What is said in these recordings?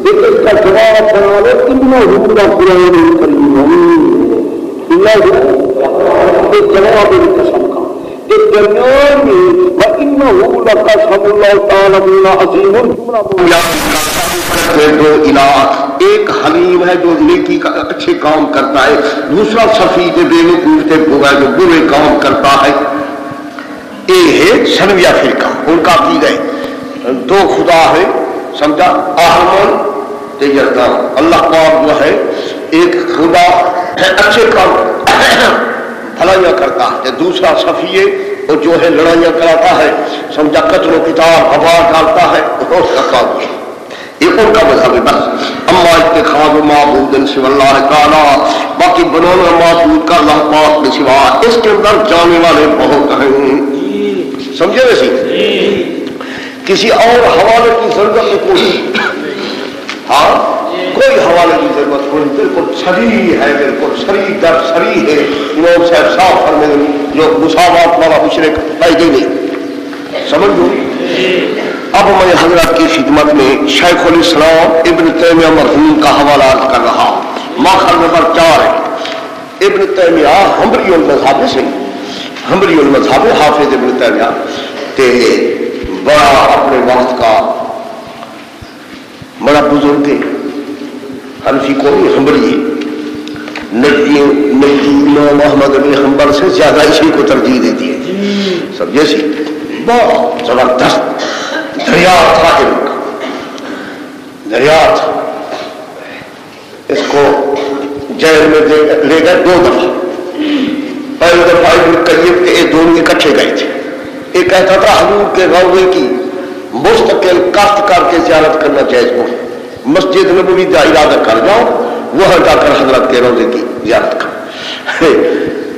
اس کا جواب بنا لو کتنا روپا قرآن کریم جواب قسم کا اس درمیان میں وَإِنَّهُ لَقَسَمٌ لَوْ تَعْلَمُونَ عَظِيمٌ دو الہ، ایک حلیم ہے جو نیکی کا اچھے کام کرتا ہے، دوسرا سفیہ بے وقوف جو برے کام کرتا ہے. یہ ہے سنویہ فرقہ، ان کا عقیدہ ہے دو خدا ہے، سمجھا، احمد تیجردان. اللہ پاک جو ہے ایک خدا ہے اچھے کام بھلائیاں کرتا ہے، دوسرا سفیہ اور جو ہے لڑائیاں کراتا ہے، سمجھا، قتل و قتال ہوا ڈالتا ہے، اور کا کام ہے. یہ ان کا مذہب ہے. بس اما اتخاذ معبود سوى اللہ تعالی، باقی بنانا معبود کا اللہ پاک کے سوا، اس کے اندر جانے والے بہت ہیں. سمجھے ویسی کسی اور حوالے کی ضرورت کوئی، ہاں کوئی حوالے کی ضرورت کوئی، بالکل صریح ہے، بالکل صریح در صریح ہے. امام صاحب صاف فرمائے جو مساوات والا مشرک پیدا نہیں. سمجھ لو. اب میں حضرت کی خدمت میں شیخ الاسلام ابن تیمیہ مرحوم کا حوالہ کر رہا. ماخذ نمبر 4 ہے. ابن تیمیہ حنبلی المذہب سے، حنبلی المذہب حافظ ابن تیمیہ تے بڑا اپنے وقت کا بڑا بزرگ ہے. حنفی کو بھی حنبلی نجی امام محمد بن حنبل سے زیادہ اسی کو ترجیح دیتی ہے. سمجھے سی بہت زبردست دریا تھا علم کا، دریا تھا. اس کو جیل میں لے گئے 2 دفعہ. پہلی دفعہ ابن قیم کے یہ دونوں اکٹھے گئے تھے. ایک کہتا تھا حضور کے روضے کی مستقل کاشت کر کے زیارت کرنا جائز ہو، مسجد نبوی کا ارادہ کر جاؤ، وہاں جا کر حضرت کے روضے کی زیارت کر.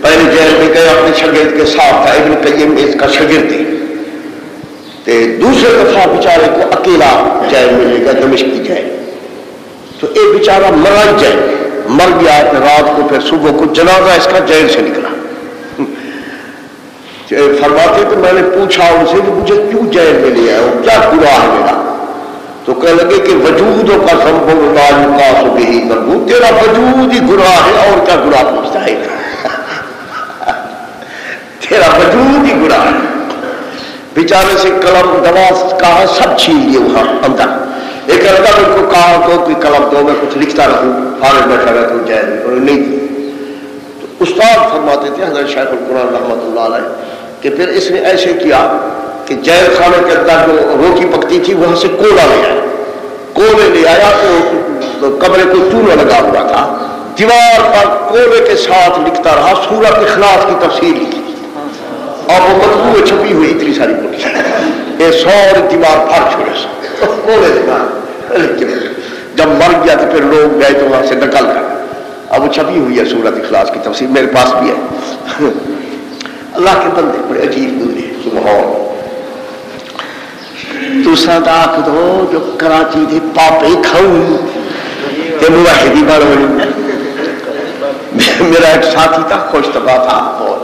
پہلے جیل میں گئے اپنے شاگرد کے ساتھ تھا، ابن قیم اس کا شاگرد تھے. دوسرے دفعہ بیچارے کو اکیلا جیل میں لے گیا، دمشق کی جیل. تو ایک بیچارہ مرا جیل مر گیا. رات کو پھر صبح کو جنازہ اس کا جیل سے نکلا. فرماتے تو میں نے پوچھا ان سے کہ مجھے کیوں جیل میں لے آئے ہو، کیا گناہ ہے میرا؟ تو کہنے لگے کہ وجودوں کا سمبھو لا یقاس بہ مربوط، تیرا وجود ہی گناہ ہے، اور کیا گناہ پوچھتا ہے؟ تیرا وجود ہی گناہ ہے. بیچارے سے قلم دواز کہا سب چھین لیے وہاں اندر. ایک لڑکا ان کو کہا تو کہ قلم دو میں کچھ لکھتا رہوں، فارغ بیٹھا رہتا ہوں جیل میں، انہوں نے نہیں دی. تو استاد فرماتے تھے حضرت شیخ القرآن رحمۃ اللہ علیہ کہ پھر اس نے ایسے کیا کہ جیل خانے کے اندر جو روٹی پکتی تھی وہاں سے کولا لے آیا. کولے لے آیا تو کمرے کو چولہا لگا ہوا تھا، دیوار پر کولے کے ساتھ لکھتا رہا، سورۃ اخلاص کی تفسیر لکھی اور وہ مطبوع چھپی ہوئی اتنی ساری بولی. یہ ساری دیوار پھاڑ چھوڑے کولے دیوار. جب مر گیا تو پھر لوگ گئے تو وہاں سے نکل کر، اب وہ چھپی ہوئی ہے سورۃ اخلاص کی تفسیر، میرے پاس بھی ہے. اللہ کے بندے بڑے عجیب گزرے. سبحان تو صداق دو جو کراچی تھے پاپے کھاؤں تے موحدی بڑھ ہوئی. میرا ایک ساتھی تھا، خوش طبع تھا بہت،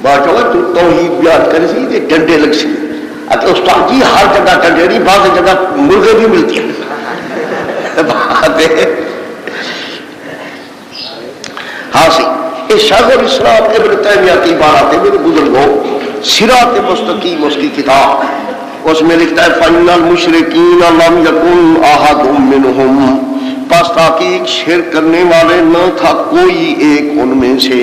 بات تو توحید بیان کرے سی تے ڈنڈے لگ سی. اچھا استاد جی ہر جگہ ڈنڈے نہیں، بعض جگہ مرغے بھی ملتی ہیں. ہاں سی شیخ الاسلام ابن تیمیہ کی بات ہے میرے بزرگوں. صراط مستقیم اس کی کتاب، اس میں لکھتا ہے فَإِنَّ الْمُشْرِكِينَ لَمْ يَكُنْ أَحَدٌ مِّنْهُمْ، پس تحقیق شرک کرنے والے نہ تھا کوئی ایک ان میں سے.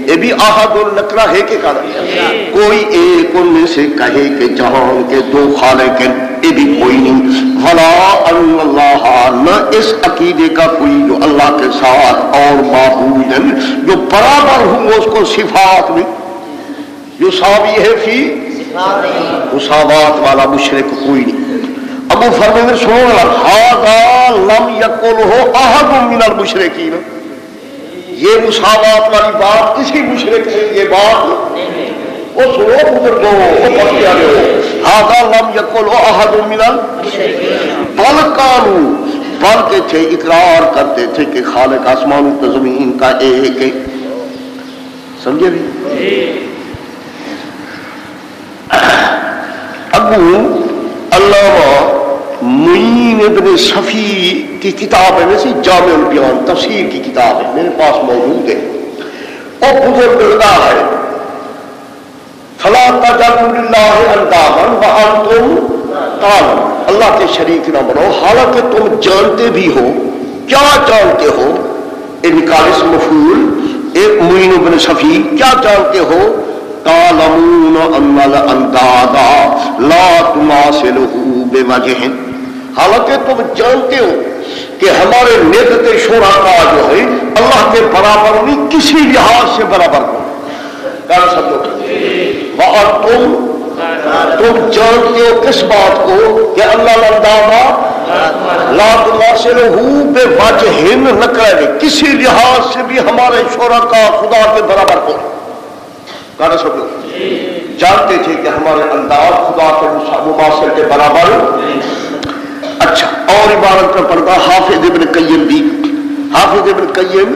یہ بھی احد النکرہ ہے کہ کہا کوئی ایک ان میں سے کہے کہ جہان کے 2 خالق ہیں، یہ بھی کوئی نہیں. وَلَا أَنَّ اللَّهَ، نہ اس عقیدے کا کوئی جو اللہ کے ساتھ اور معبود ہیں جو برابر ہوں اس کو صفات میں، جو ساوی ہے فی مساوات والا مشرک کوئی نہیں. ابو فرماتے سنو ھذا لم یقلہ احد من المشرکین، یہ مساوات والی بات کسی مشرک نے یہ بات وہ سنو بزرگوں وہ پڑھ کے آگے ہو. ھذا لم یقلہ احد من المشرکین بل قالوا، بلکہ تھے اقرار کرتے تھے کہ خالق آسمان و زمین کا ایک ہے. سمجھے بھی؟ ابو علامہ ابن صفی کی کتاب ہے، ویسے جامع البیان تفسیر کی کتاب ہے، میرے پاس موجود ہے، اور بزرگ لگا ہے فلا تجعلوا للہ اندادا وانتم تعلمون، اللہ کے شریک نہ بنو حالانکہ تم جانتے بھی ہو۔ کیا جانتے ہو؟ ایک نکالس مفعول، ایک معین ابن صفی، کیا جانتے ہو؟ تعلمون ان الانداد لا تماثلہ بوجہ، حالانکہ تم جانتے ہو کہ ہمارے ند شرکا جو ہے اللہ کے برابر نہیں، کسی لحاظ سے برابر ہو۔ کیا سمجھو؟ اور تم جانتے ہو کس بات کو کہ اللہ الانداد لا تماثلہ بوجہ، نہ کرے کسی لحاظ سے بھی ہمارے شرکا خدا کے برابر ہو۔ کیا سمجھو؟ جانتے تھے کہ ہمارے انداز خدا کے مماثل کے برابر۔ اچھا، اور عبارت پر پڑھتا حافظ ابن قیم بھی، حافظ ابن قیم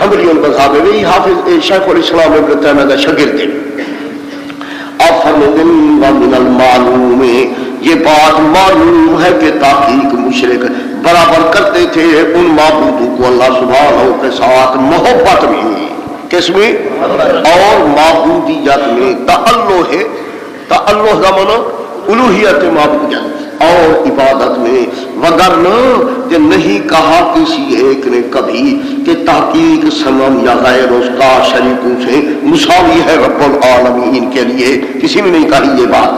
حنبلی المذہب ہے، وہی حافظ شیخ الاسلام ابن تیمیہ کا شاگرد ہے۔ آپ فرماتے ہیں ومن المعلوم، یہ بات معلوم ہے کہ تحقیق مشرک برابر کرتے تھے ان معبودوں کو اللہ سبحانہ کے ساتھ محبت میں، کس میں؟ اور معبودیت میں۔ تعلق ہے، تعلق کا معنی الوہیت معبودیت اور عبادت میں، وگرنہ کہ نہیں کہا کسی ایک نے کبھی کہ تحقیق صنم یا غیر اس کا شریکوں سے مساوی ہے رب العالمین کے لیے، کسی نے نہیں کہی یہ بات،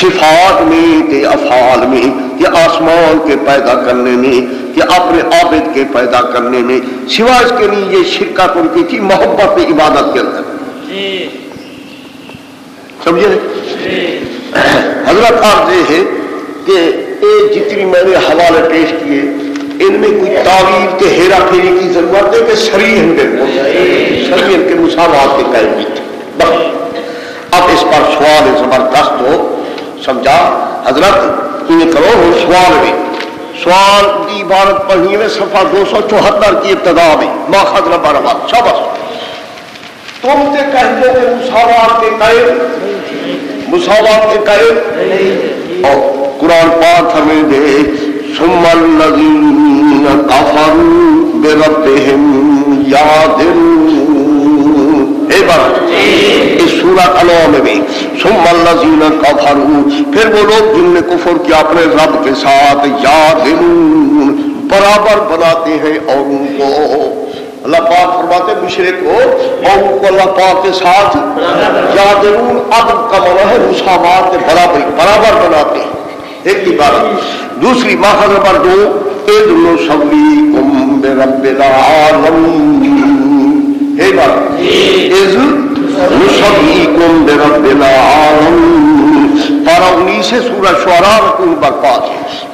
صفات میں کہ افعال میں کہ آسمان کے پیدا کرنے میں کہ اپنے عابد کے پیدا کرنے میں، سوائے اس کے لیے یہ شرکت ان کی تھی محبت عبادت کے اندر۔ سمجھے؟ حضرت عرض یہ ہے کہ جتنی میں نے حوالے پیش کیے ان میں کوئی تعویل کے ہیرا پھیری کی ضرورت ہے کہ شریح کے مساوات کے قائم بھی تھے۔ اب اس پر سوال زبردست ہو، سمجھا حضرت؟ یہ کرو سوال میں، سوال کی عبارت پڑھنی ہے صفحہ 274 کی ابتدا میں، ماخذ نمبر 12۔ شاباش، تم سے کہتے کہ مساوات کے قائم، مساوات کے قائم، اور قرآن پاک ہمیں دے ثم الذین کفروا بربہم یعدلون، ایک بار اس سورہ انعام میں ثم الذین کفروا، پھر وہ لوگ جن نے کفر کیا اپنے رب کے ساتھ، یعدلون برابر بناتے ہیں اوروں کو۔ اللہ پاک فرماتے مشرک ہو اوروں کو اللہ پاک کے ساتھ یعدلون، عدل کا معنی ہے مساوات کے برابری، برابر بناتے ہیں۔ ایک کی بات، دوسری ماخذ نمبر 2 اذ نسویکم برب العالمین، ایک بات اذ نسویکم برب العالمین، پارہ 19 سورہ شعراء رکوع نمبر 5۔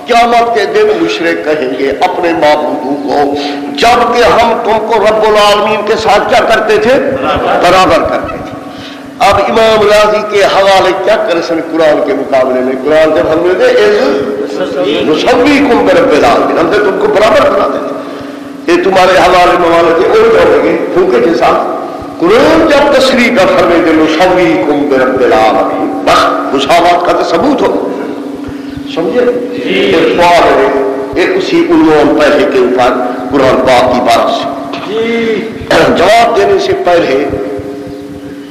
قیامت کے دن مشرک کہیں گے اپنے معبودوں کو جبکہ ہم تم کو رب العالمین کے ساتھ کیا کرتے تھے؟ برابر کرتے تھے۔ اب امام راضی کے حوالے کیا کرے سن قرآن کے مقابلے میں؟ قرآن جب ہم نے دے نسویکم برب العالمین، ہم نے تم کو برابر بنا دیتے، یہ تمہارے حوالے موالے کے اور جاؤ گے پھونکے کے ساتھ۔ قرآن جب تصریح کا فرمے دے نسویکم برب العالمین، بس مساوات کا تو ثبوت ہو، سمجھے؟ ایک سوال ہے، ایک اسی عنوان پہلے کے اوپر قرآن پاک کی بات سے جواب دینے سے پہلے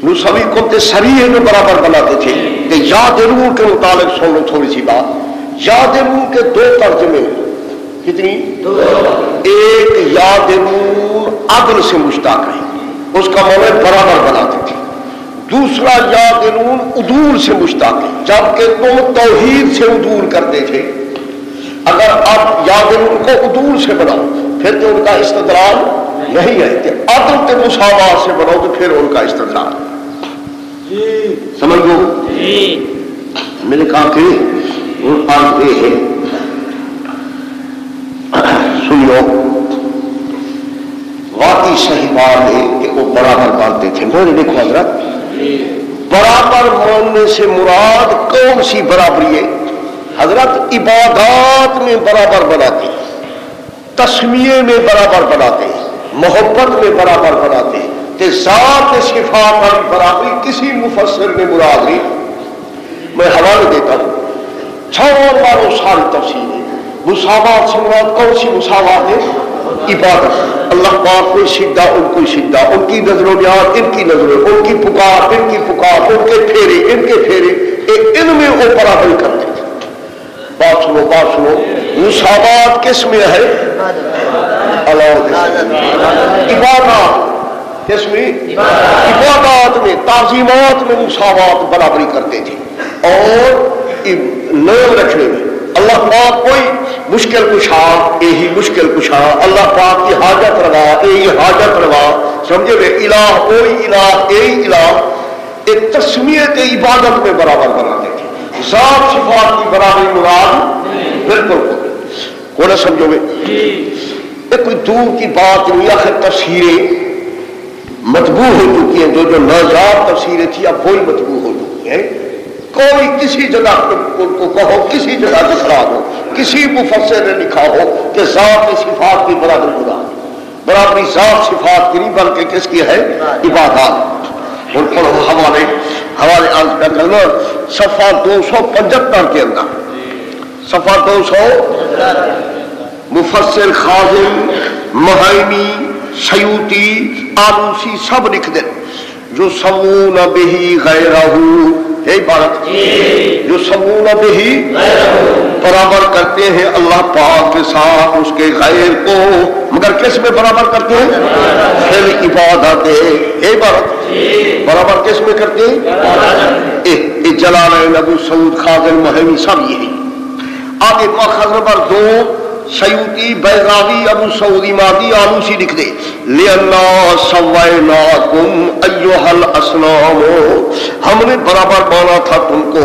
نسویکم تے سریح میں برابر بناتے تھے کہ یعدلون کے متعلق سن لو تھوڑی سی بات۔ یعدلون کے 2 ترجمے، کتنی؟ ایک یعدلون عدل سے مشتق ہے، اس کا معنی برابر بناتے تھے۔ دوسرا یعدلون عدول سے مشتق ہے، جبکہ تم توحید سے عدول کرتے تھے۔ اگر آپ یعدلون کو عدول سے بناؤ پھر تو ان کا استدلال نہیں ہے کہ عدل کے مساوات سے بناؤ تو پھر ان کا استدلال سمجھ لو۔ میں نے کہا کہ عرض یہ ہے، سنو واقعی صحیح بات ہے کہ وہ برابر مانتے تھے۔ میں نے دیکھو حضرت، برابر ماننے سے مراد کون سی برابری ہے؟ حضرت عبادات میں برابر بناتے، تسمیے میں برابر بناتے، محبت میں برابر بناتے، کہ ذات صفات والی برابری کسی مفسر نے مراد نہیں۔ میں حوالے دیتا ہوں، 6 باروں سال تفصیل ہے، مساوات سے مراد کون سی مساوات ہے؟ عبادت. اللہ پاک کوئی سجدہ ان کو سجدہ، ان کی نظر و نیاز ان کی نظر، ان کی پکار ان کی پکار، ان کے پھیرے ان کے پھیرے، ان میں وہ برابری کرتے تھے. بات سنو مساوات کس میں ہے؟ عبادات. کس میں؟ عبادات میں، تعظیمات میں مساوات برابری کرتے تھے. اور نام رکھنے میں اللہ پاک کوئی مشکل کشا یہی مشکل کشا، اللہ پاک کی حاجت روا یہی حاجت روا، سمجھے ہوئے الہ کوئی الہ یہی الہ، ایک تسمیت عبادت میں برابر بناتے تھے. ذات صفات کی برابری مراد بالکل کو نہ سمجھو گے. یہ کوئی دور کی بات نہیں، آخر تفسیریں مطبوع ہو چکی ہیں، جو نازاب تفسیریں تھی اب وہی مطبوع ہو چکی ہیں. کوئی کسی جگہ کو کہو، کسی جگہ دکھا دو، کسی مفسر نے لکھا ہو کہ ذات صفات کی برابری مراد، برابری ذات صفات کی نہیں بلکہ کس کی ہے؟ عبادات. اور پڑھو حوالے عرض کر کرنا صفحہ 275 کے اندر، صفحہ 200 مفسر خازن، مہائمی، سیوطی، آلوسی سب لکھ دیں جو سمون بہی غیرہ، یہی بات جو سمون بہی برابر کرتے ہیں اللہ پاک کے ساتھ اس کے غیر کو، مگر کس میں برابر کرتے ہیں؟ پھر عبادت. یہی بات برابر کس میں کرتے ہیں؟ جلالین ابو سعود خازن مہمی سب یہی. آگے ماخذ نمبر 2 سیوطی، بیضاوی، ابو سعود مادی، آلوسی لکھ دے لِأَنَّا سَوَّيْنَاكُمْ أَيُّهَا الْأَصْنَامُ، ہم نے برابر مانا تھا تم کو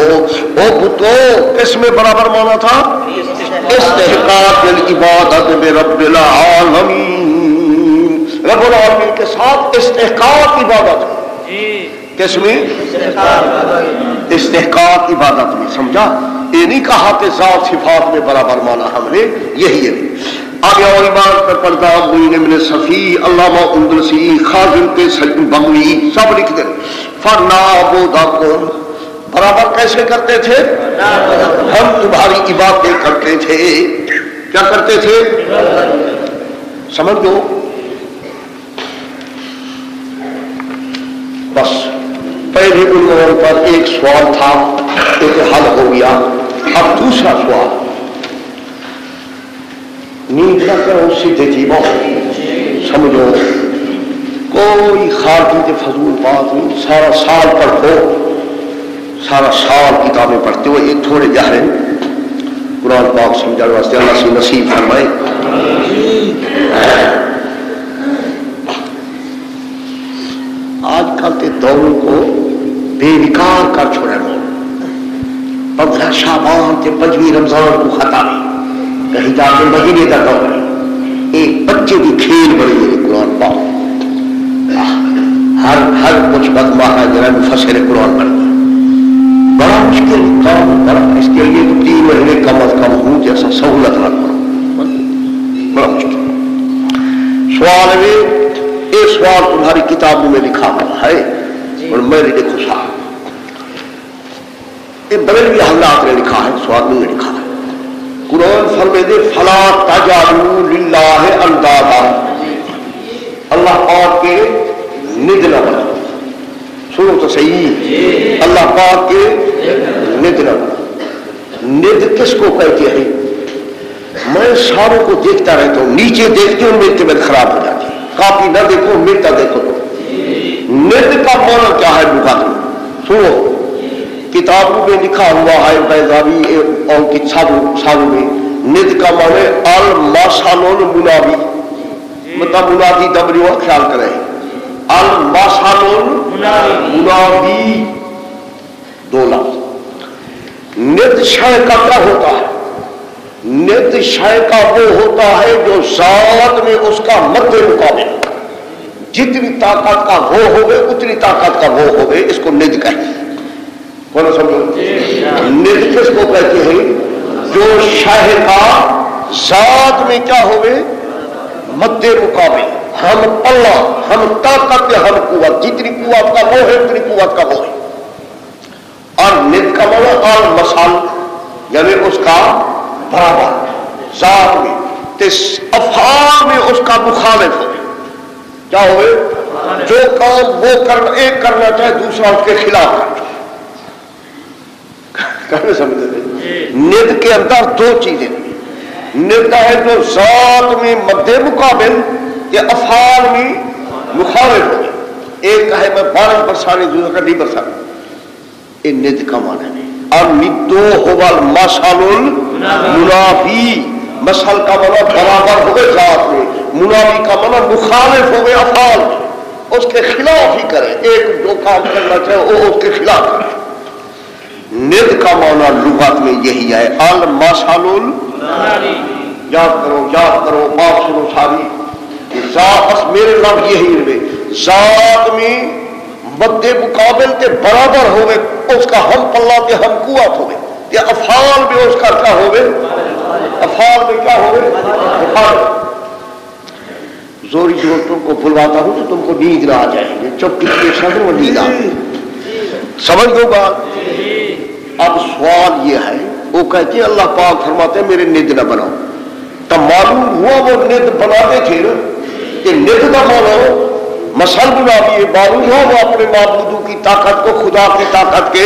او بتو. کس میں برابر مانا تھا؟ استحقاق العبادت برب العالمین، رب العالمین کے ساتھ استحقاق عبادت. کس میں؟ استحقاق عبادت میں. سمجھا؟ یہ نہیں کہا کہ ذات صفات میں برابر مانا ہم نے، یہی ہے. آگے اور ایمان پر پردہ معین ابن صفی، علامہ اندلسی، خازن کے سلیم بغوی سب لکھ دیں فَنَعْبُدَكُمْ، برابر کیسے کرتے تھے؟ ہم تمہاری عبادتیں کرتے تھے. کیا کرتے تھے؟ سمجھ دو. بس پہلے عنوان پر ایک سوال تھا، ایک حل ہو گیا. اب دوسرا سوال، نیند نہ کرو سیدھے جی بہت سمجھو، کوئی خارجی فضول بات نہیں. سارا سال پڑھو، سارا سال کتابیں پڑھتے ہو، یہ تھوڑے گہرے قرآن پاک سمجھانے واسطے اللہ سے نصیب فرمائے. آج کل کے دوروں کو بے وکار کر چھوڑے لوگ. 15 شعبان کے 25 رمضان کو ختم کہیں جا کے مہینے کا دور ہے. ایک بچے کی کھیل بڑی ہے قرآن پاک. ہر کچھ بدماہ ہے جنہیں مفسر قرآن بن گیا. بڑا مشکل کام، بڑا اس کے لیے تو 3 مہینے کم از کم ہوں جیسا سہولت نہ کرو، بڑا مشکل. سوال میں ایک سوال تمہاری کتابوں میں لکھا ہوا ہے اور میں نے دیکھو صاحب یہ بریلوی حضرات نے لکھا ہے، سوال میں نے لکھا ہے. قرآن فرمائے دے فلا تجعلوا للہ اندادا، اللہ پاک کے ند نہ بنا. سنو تو صحیح، اللہ پاک کے ند نہ بنا. ند کس کو کہتے ہیں؟ میں ساروں کو دیکھتا رہتا ہوں، نیچے دیکھتے ہوں میری طبیعت خراب ہو جاتی ہے. کافی نہ دیکھو ملتا دیکھو تو. ند کا معنی کیا ہے لغت میں؟ سنو کتابوں میں لکھا ہوا ہے بیضاوی اور کتابوں میں ند کا معنی المثل المناوی، مطلب منادی دبریو خیال کریں. المثل المناوی 2 لفظ. ند شے کا کیا ہوتا ہے؟ ند شے کا وہ ہوتا ہے جو ذات میں اس کا مد مقابل، جتنی طاقت کا وہ ہوگے اتنی طاقت کا وہ ہوگے، اس کو ند کہتے ہیں. کون سمجھو؟ ند کس کو کہتے ہیں؟ جو شے کا ذات میں کیا ہوگے؟ مد مقابل. ہم اللہ، ہم طاقت، ہم قوت، جتنی قوت کا وہ ہے اتنی قوت کا وہ ہے. اور ند کا معنی المثل یعنی اس کا برابر. ذات میں تے افعال میں اس کا مخالف ہو، کیا ہوئے؟ جو کام وہ ایک کرنا چاہے دوسرا اس کے خلاف کرنا سمجھتے ہیں۔ ند کے اندر دو چیزیں، ند ہے جو ذات میں مد مقابل یا افعال میں مخالف ہو، ایک ہے میں بارش برسانے دوسرا کا نہیں برسانا، یہ ند کا معنی ہے۔ الندو هو المثل المنافی، مثل کا معنی برابر ہوئے ذات میں، منافی کا معنی مخالف ہوئے افعال میں، اس کے خلاف ہی کرے، ایک جو کام کرنا چاہے وہ اس کے خلاف کرے۔ ند کا معنی لغت میں یہی ہے، المثل یاد کرو بات سنو ساری، ذات میرے لفظ یہی ہے، ذات میں مد مقابل کے برابر ہوئے اس کا ہم پلہ کے ہم قوت ہوئے، یا افعال میں اس کا کیا ہوئے، افعال میں کیا ہوئے، زوری جو تم کو بلواتا ہوں تو تم کو نیند نہ آ جائے گی، چپ کے ساتھ وہ نیند آ گئی، سمجھ دو بات۔ اب سوال یہ ہے، وہ کہتے ہیں اللہ پاک فرماتے ہیں میرے ند نہ بناؤ، تب معلوم ہوا وہ ند بناتے تھے نا، کہ ند کا مانو مثل منافی، معلوم ہوا وہ اپنے معبودوں کی طاقت کو خدا کی طاقت کے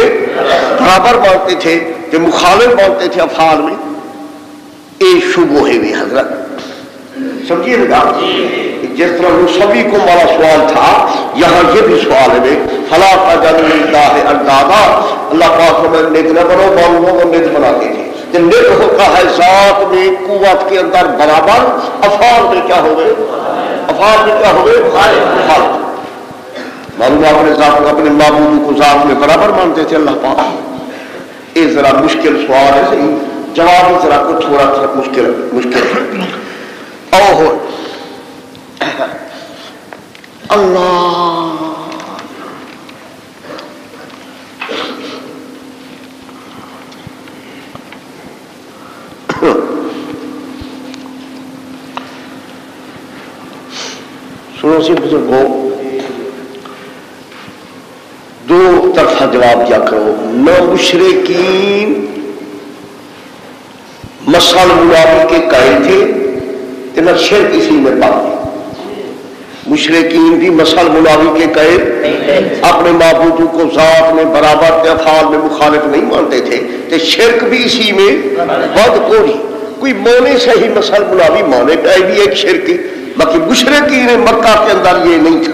برابر مانتے تھے کہ مخالف مانتے تھے افعال میں، ایک شبہ ہے بھی حضرت سمجھیے نا، جس طرح وہ سبھی کو ہمارا سوال تھا، یہاں یہ بھی سوال ہے فلا تجعلوا للہ اندادا، اللہ پاک میں ند نہ بنو، معلوم ہو وہ ند بناتے تھے، کہ ند ہوتا ہے ذات میں قوت کے اندر برابر، افعال میں کیا ہوئے، افعال میں کیا ہوئے، معلوم اپنے ذات اپنے معبودوں کو ذات میں برابر مانتے تھے اللہ پاک۔ یہ ذرا مشکل سوال ہے، صحیح جواب ہی ذرا کو تھوڑا سا مشکل اوہ اللہ سنو سی بزرگوں، دو طرفہ جواب دیا کرو، نہ مشرکین مثل منافی کے قائل تھے کہ نہ شرک اسی میں پاتے، مشرکین بھی مثل منافی کے قائل اپنے معبودوں کو ذات میں برابر کے افعال میں مخالف نہیں مانتے تھے، کہ شرک بھی اسی میں بد کوئی مونے سے ہی مثل منافی مانے پہ بھی ایک شرک، باقی مشرکین مکہ کے اندر یہ نہیں تھا،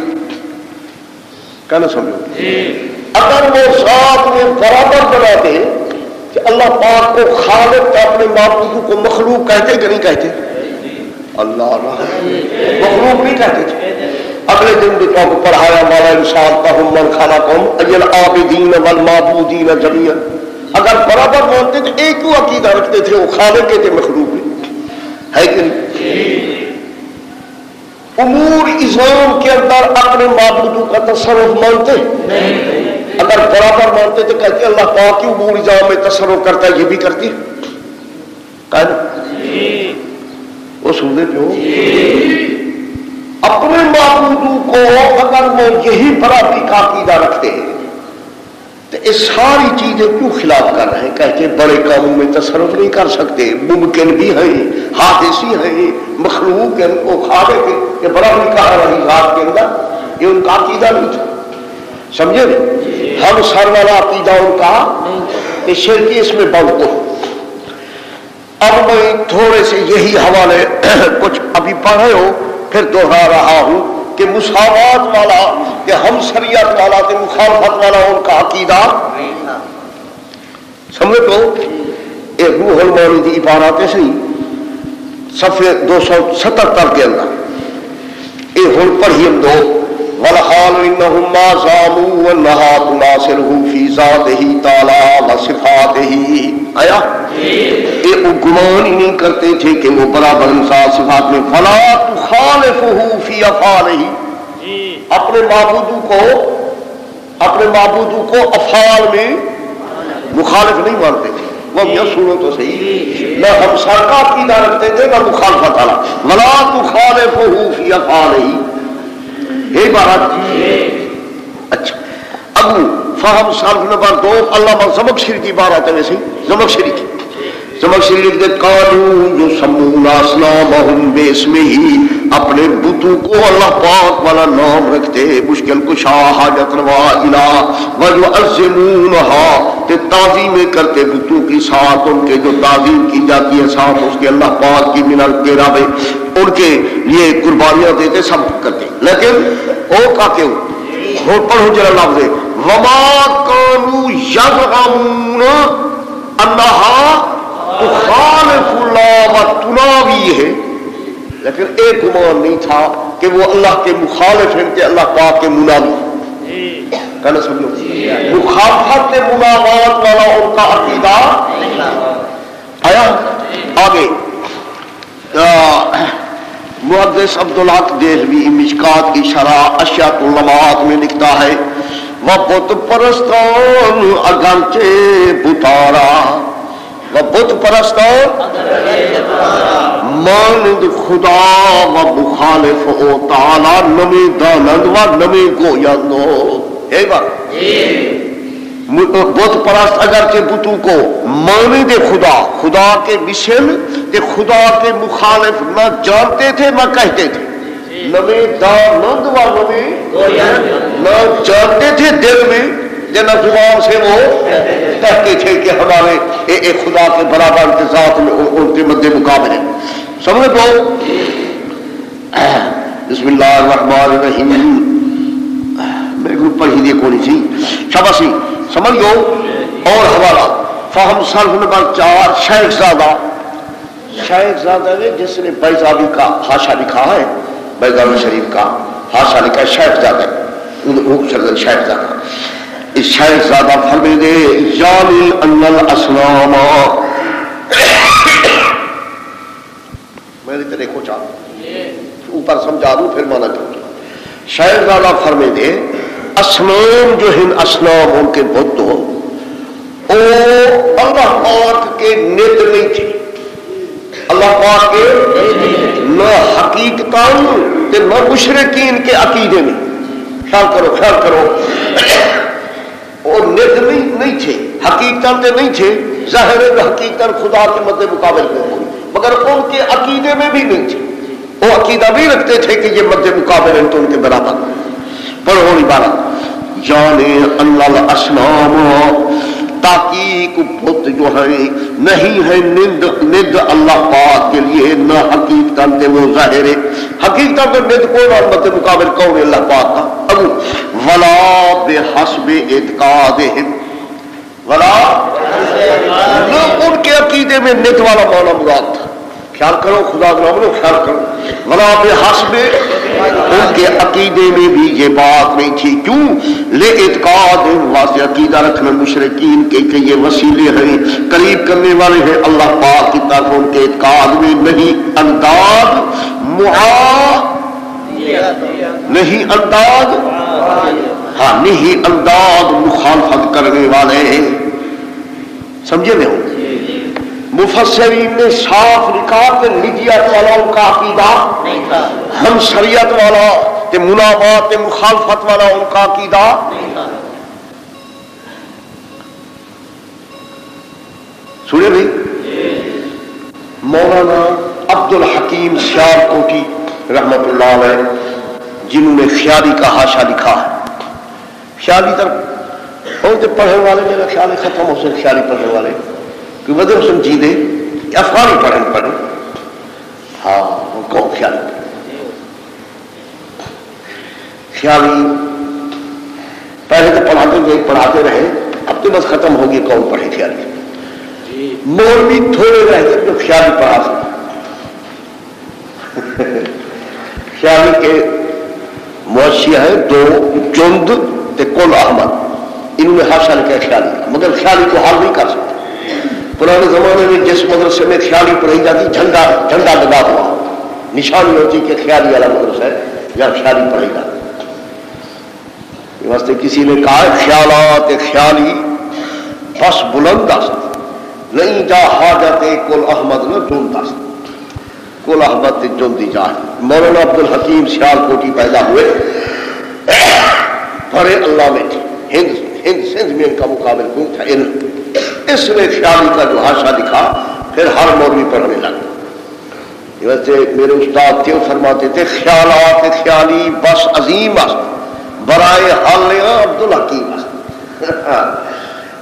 کہنا سمجھو، اگر وہ ذات میں برابر بناتے کہ اللہ پاک کو خالق اپنے معبودوں کو مخلوق کہتے کہ نہیں کہتے، اللہ مخلوق نہیں کہتے تھے، اگلے دن بھی تو پڑھایا والا انسان کا من خلقہم ایل عابدین والمعبودین جمیعا، اگر برابر مانتے تو ایک کو عقیدہ رکھتے تھے، وہ خالق کے تھے مخلوق ہے کہ نہیں؟ امور نظام کے اندر اپنے معبودوں کا تصرف مانتے، اگر برابر مانتے تو کہتے اللہ پاک کی امور نظام میں تصرف کرتا ہے، یہ بھی کرتی ہے، وہ سنتے جو اپنے معبودوں کو اگر وہ یہی برابری کا عقیدہ رکھتے ہیں تو یہ ساری چیزیں کیوں خلاف کر رہے ہیں؟ کہتے بڑے کاموں میں تصرف نہیں کر سکتے، ممکن بھی ہیں، حادثی ہیں، مخلوق ہیں، وہ خالق ہیں، یہ برابری کہا رہی ذات کے اندر، یہ ان کا عقیدہ نہیں تھا، سمجھے؟ ہم سر والا عقیدہ ان کا کہ شرکی اس میں بند ہو۔ اب میں تھوڑے سے یہی حوالے کچھ ابھی پڑھے ہو پھر دوہرا رہا ہوں کہ مساوات والا کہ ہم شریعت والا کہ مخالفت والا ان کا عقیدہ سمجھو تو ایک روح المانی کی عبارت ہے صحیح صفحے 277 کے اندر یہ ہن پڑھی ہم دو والحال انہم ما زاموا وانہا تناصرہ فی ذاتہ تعالی وصفاتہ، آیا یہ گمان ہی نہیں کرتے تھے کہ وہ برابر انسان صفات میں، فلا تخالفہ فی افعالہ، اپنے معبودوں کو افعال میں مخالف نہیں مانتے تھے، وہ یہ سنو تو صحیح، نہ ہم سر کا عقیدہ رکھتے تھے نہ مخالفت والا، ولا تخالفہ فی افعالہ، یہ بات اچھا۔ اب فہم صرف نمبر 2 علامہ زمخشری کی بات ہے، ویسے زمخشری کی سبق شریف لکھتے قالو جو سمون اسلامہم باسمہ ہی اپنے بتوں کو اللہ پاک والا نام رکھتے مشکل کشا حاجت روا الہ ویعظمونہا تے تعظیمیں کرتے بتوں کی ساتھ ان کے جو تعظیم کی جاتی ہے ساتھ اس کے اللہ پاک کی من القرابے ان کے لیے قربانیاں دیتے سب کرتے لیکن او کا کیوں اور پڑھو جرا لفظ وما کانوا یزعمون انہا تخالف اللہ و تناوی ہے لیکن ایک گمان نہیں تھا کہ وہ اللہ کے مخالف ہیں کہ اللہ پاک کے مناوی کہنا سمجھو مخالفت مناوات والا ان کا عقیدہ آیا آگے محدث عبدالحق دہلوی مشکات کی شرح اشیاء اللمعات میں لکھتا ہے وہ بت پرستان اگرچہ بتارا وہ بت پرستان مانند خدا و مخالف او تعالی نمی دانند و نمی گویندو ہے بات بت پرست اگرچہ بتوں کو مانند خدا خدا کے مثل کہ خدا کے مخالف نہ جانتے تھے نہ کہتے تھے نمی دانند و نمی نہ جانتے تھے دل میں جنہ زبان سے وہ کہتے تھے کہ ہمارے ایک خدا کے برابر کے ذات میں ان کے مد مقابلے سمجھ لو بسم اللہ الرحمن الرحیم میرے گروپ پر ہی دیکھو نہیں سی شباسی سمجھ لو اور حوالہ فہم صرف نمبر 4 شیخ زادہ نے جس نے بیضاوی کا حاشا لکھا ہے بیضاوی شریف کا حاشا لکھا ہے شیخ زادہ شیخ زادہ اس شیخ زادہ فرمے دے یعنی ان الاسلام میری طرح کھوچا اوپر سمجھا دوں پھر مانا کروں شیخ زادہ فرمے دے اسلام جو ہیں اسلام ان کے بت ہو او اللہ پاک کے نیت نہیں تھے اللہ پاک کے نہ حقیقتاً نہ مشرکین کے عقیدے میں خیال کرو اور نیت نہیں تھے حقیقتاً نہیں تھے ظاہر حقیقتاً خدا کے مد مقابل میں ہوئی مگر ان کے عقیدے میں بھی نہیں تھے وہ عقیدہ بھی رکھتے تھے کہ یہ مد مقابل ہیں تو ان کے برابر پڑھو عبارت یعنی اللہ الاسلام تحقیق بت جو ہے نہیں ہے ند اللہ پاک کے لیے نہ حقیقت وہ ظاہر ہے حقیقت ند کون اور مد مقابل کون ہے اللہ پاک کا ابو ولا بحسب اعتقادہم ولا نہ ان کے عقیدے میں ند والا معنی مراد تھا خیال کرو خدا کے نام لو خیال کرو ولا بحسب ان کے عقیدے میں بھی یہ بات نہیں تھی کیوں لے اعتقاد واسطے عقیدہ رکھنا مشرکین کے کہ یہ وسیلے ہیں قریب کرنے والے ہیں اللہ پاک کی طرف ان کے اعتقاد میں نہیں انداز نہیں انداز ہاں نہیں انداز مخالفت کرنے والے ہیں سمجھے میں ہوں مفسرین نے صاف لکھا کہ نجیت والا ان کا عقیدہ نہیں تھا ہم شریعت والا تے منافات تے مخالفت والا ان کا عقیدہ نہیں تھا سنے بھائی مولانا عبد الحکیم سیالکوٹی رحمت اللہ علیہ جنہوں نے خیالی کا حاشا لکھا ہے خیالی تک اور پڑھنے والے میرا خیال ختم ہو سے خیالی پڑھنے والے کہ وجہ سمجھی دے کہ افغانی پڑھیں ہاں وہ کون خیالی پہلے تو پڑھاتے رہے اب تو بس ختم ہوگی کون پڑھے خیالی مولوی تھوڑے رہ گئے جو خیالی پڑھا سکتے خیالی کے معاشیہ ہیں 2 جند تے کل احمد انہوں نے حاشا لکھا خیالی مگر خیالی کو حل نہیں کر سکتے پرانے زمانے میں جس مدرسے میں خیالی پڑھی جاتی جھنڈا لگا ہوا نشانی ہوتی کہ خیالی والا مدرسہ ہے یا خیالی پڑھے گا واسطے کسی نے کہا خیالات خیالی بس بلند است نہیں جا حاجت کل احمد نہ جند است کل احمد جندی جائے مولانا عبد الحکیم سیالکوٹی پیدا ہوئے بڑے اللہ میں تھے ہند سندھ میں ان کا مقابل کون تھا اس نے خیالی کا جو حاشا لکھا پھر ہر مولوی پڑھنے لگا. ویسے میرے استاد تھے فرماتے تھے خیالات خیالی بس عظیم است برائے حل عبدالحکیم است.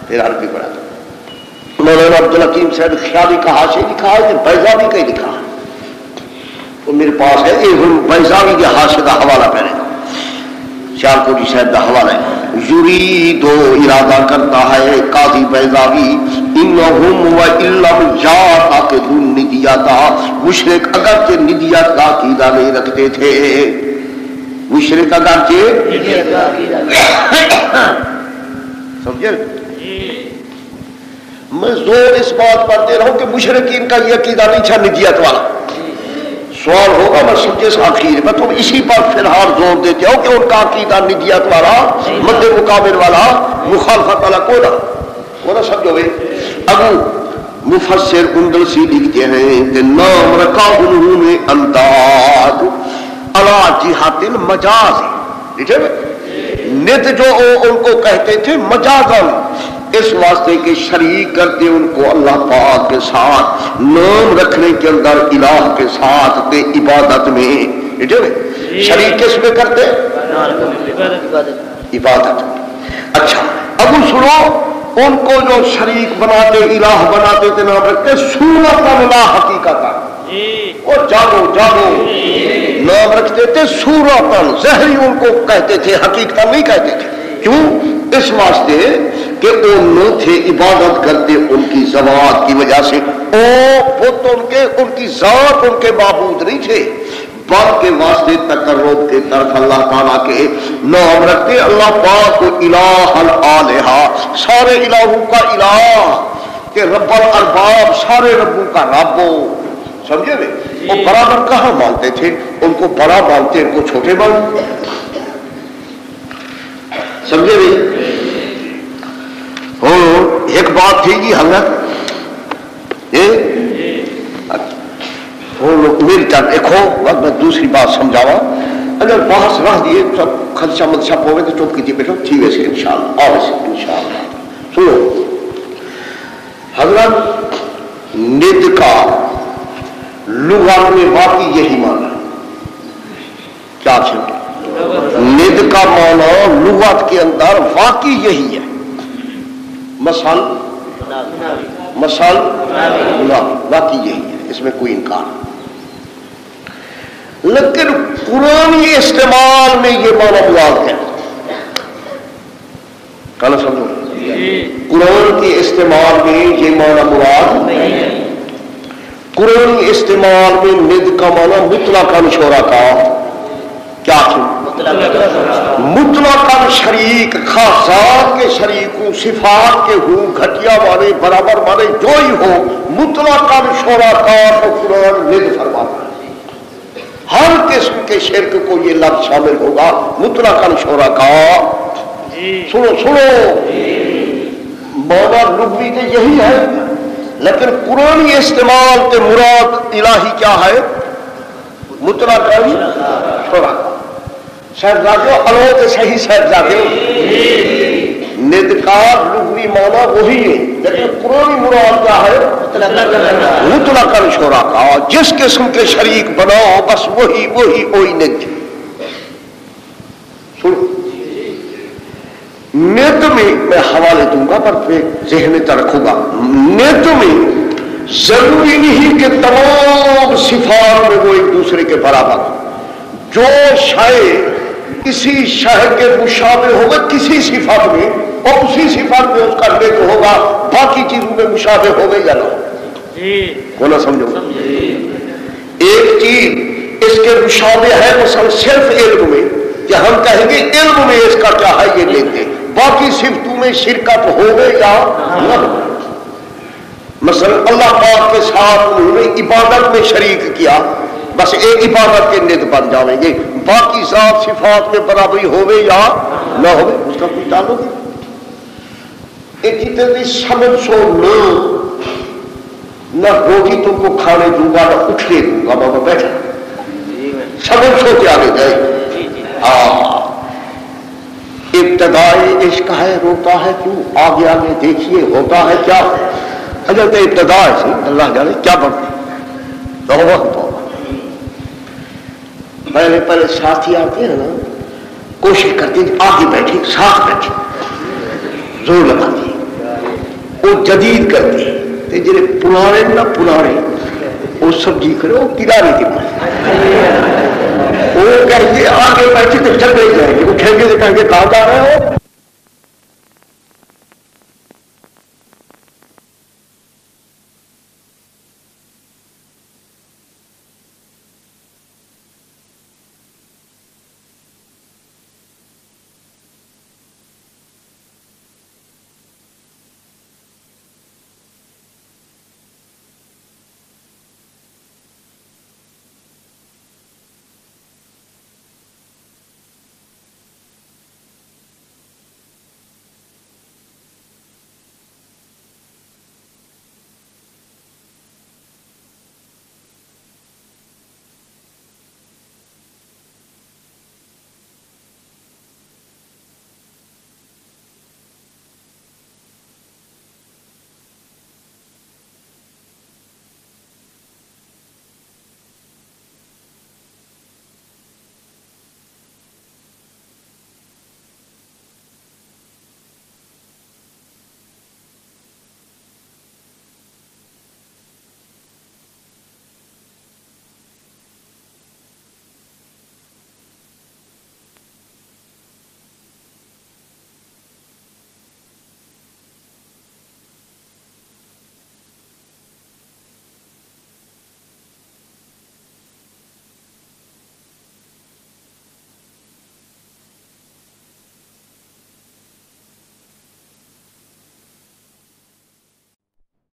پھر عربی پڑھا تھا مولانا عبدالحکیم صاحب خیالی کا حاشیہ لکھا ہے کہ بیضاوی کا ہی لکھا ہے. وہ میرے پاس ہے بیضاوی کے حاشیے کا حوالہ پہلے سیالکوٹی صاحب کا حوالہ ہے. یرید و ارادہ کرتا ہے قاضی بیضاوی انہم و علم یعتقد ندیتا مشرک اگرچہ ندیت کا عقیدہ نہیں رکھتے تھے. مشرک اگرچہ سمجھے میں زور اس بات پر دے رہا ہوں کہ مشرکین کا یہ عقیدہ نہیں تھا ندیت والا. سوال ہوگا میں سمجھے آخر میں تم اسی پر فی الحال زور دیتے ہو کہ ان کا عقیدہ ندیت والا مد مقابل والا مخالفت والا کو نہ سمجھو گے. ابو مفسر اندلسی لکھتے ہیں کہ نام رکھا انہوں نے انداز علی جہت المجاز ٹھیک ہے نت جو ان کو کہتے تھے مجازن اس واسطے کہ شریک کرتے ان کو اللہ پاک کے ساتھ نام رکھنے کے اندر الہ کے ساتھ کے عبادت میں شریک کس میں کرتے عبادت. اچھا اب سنو ان کو جو شریک بناتے الہ بناتے تھے نام رکھتے صورت لا حقیقت اور جاگو جاگو نام رکھتے تھے صورتن ظاہری ان کو کہتے تھے حقیقت نہیں کہتے تھے. کیوں؟ اس واسطے کہ ان تھے عبادت کرتے ان کی ذوات کی وجہ سے بت ان کی ذات ان کے معبود نہیں تھے بلکہ واسطے تقرب کے طرف اللہ تعالیٰ کے نام رکھتے اللہ پاک کو الہ الالہہ سارے الہوں کا الہ کہ رب الارباب سارے ربوں کا رب سمجھے میں وہ برابر کہاں مانتے تھے ان کو بڑا مانتے ان کو چھوٹے مانتے سمجھے بھی. ایک بات تھی جی حضرت میری طرف دیکھو میں دوسری بات سمجھاوا اگر بحث رہ دیے سب خدشہ مدشہ ہوئے تو چپ کیجیے بیٹھو ٹھیک ہے انشاءاللہ اور انشاءاللہ. سنو حضرت ند کا لغت میں واقعی یہی معنی کیا چھوٹے ند کا معنی لغت کے اندر واقعی یہی ہے. مثال واقعی یہی ہے اس میں کوئی انکار نہیں. لیکن قرآنی استعمال میں یہ معنی مراد ہے کہنا سمجھو قرآن کے استعمال میں یہ معنی مراد قرآنی استعمال میں ند کا معنی مطلقاً شرکا کیا مطلقاً شریک خاصات کے شریکوں صفات کے ہوں گھٹیا والے برابر والے جو ہی ہو مطلقاً شرکا کو قرآن ند فرماتا ہے. ہر قسم کے شرک کو یہ لفظ شامل ہوگا مطلقاً شرکا. سنو سنو معنی لغوی کے یہی ہے لیکن قرآنی استعمال کے مراد الہی کیا ہے مطلقاً شرکا. صاحبزادے الو تو صحیح صاحبزادے ند کا لغوی معنی وہی ہے لیکن قرآنی مراد کیا ہے مطلقاً شرکا. جس قسم کے شریک بناؤ بس وہی ند. سنو ند میں حوالے دوں گا پر ذہن میں رکھوں گا. ند میں ضروری نہیں کہ تمام صفات میں وہ ایک دوسرے کے برابر جو شے کسی شے کے مشابہ ہوگا کسی صفت میں اور اسی صفت میں اس کا ند ہوگا باقی چیزوں میں مشابہ ہوگا یا نہ کو نہ سمجھو. ایک چیز اس کے مشابہ ہے مثلا صرف علم میں کہ ہم کہیں گے علم میں اس کا کیا ہے یہ لیتے باقی صفتوں میں شرکت ہوگا یا نہ. مثلا اللہ پاک کے ساتھ انہوں نے عبادت میں شریک کیا بس ایک عبادت کے ند بن جاویں گے باقی ذات صفات میں برابری ہوئے یا نہ ہوئے اس کا کوئی تعلق نہیں. ایک جتنی سمجھ سو نہ روٹی تم کو کھانے دوں گا نہ اٹھنے دوں گا بابا بیٹھا سمجھ سو کے آگے گئے. ابتدائی عشق ہے روتا ہے کیوں آگے آگے دیکھیے ہوتا ہے کیا اجل تو ابتدا سی، اللہ جانے کیا بنتے پہلے ساتھی آتے ہیں نا، کوشش کرتے ہیں آگے بیٹھے ساتھ بیٹھے، زور لگاتے ہیں، وہ جدید کرتے ہیں، جڑے پرانے نہ پرانے وہ سبزی کرے وہ کنارے کی وہ کہیں گے آگے بیٹھے تو چلے جائیں گے، اٹھیں گے تو کہیں گے کہاں جا رہے ہو،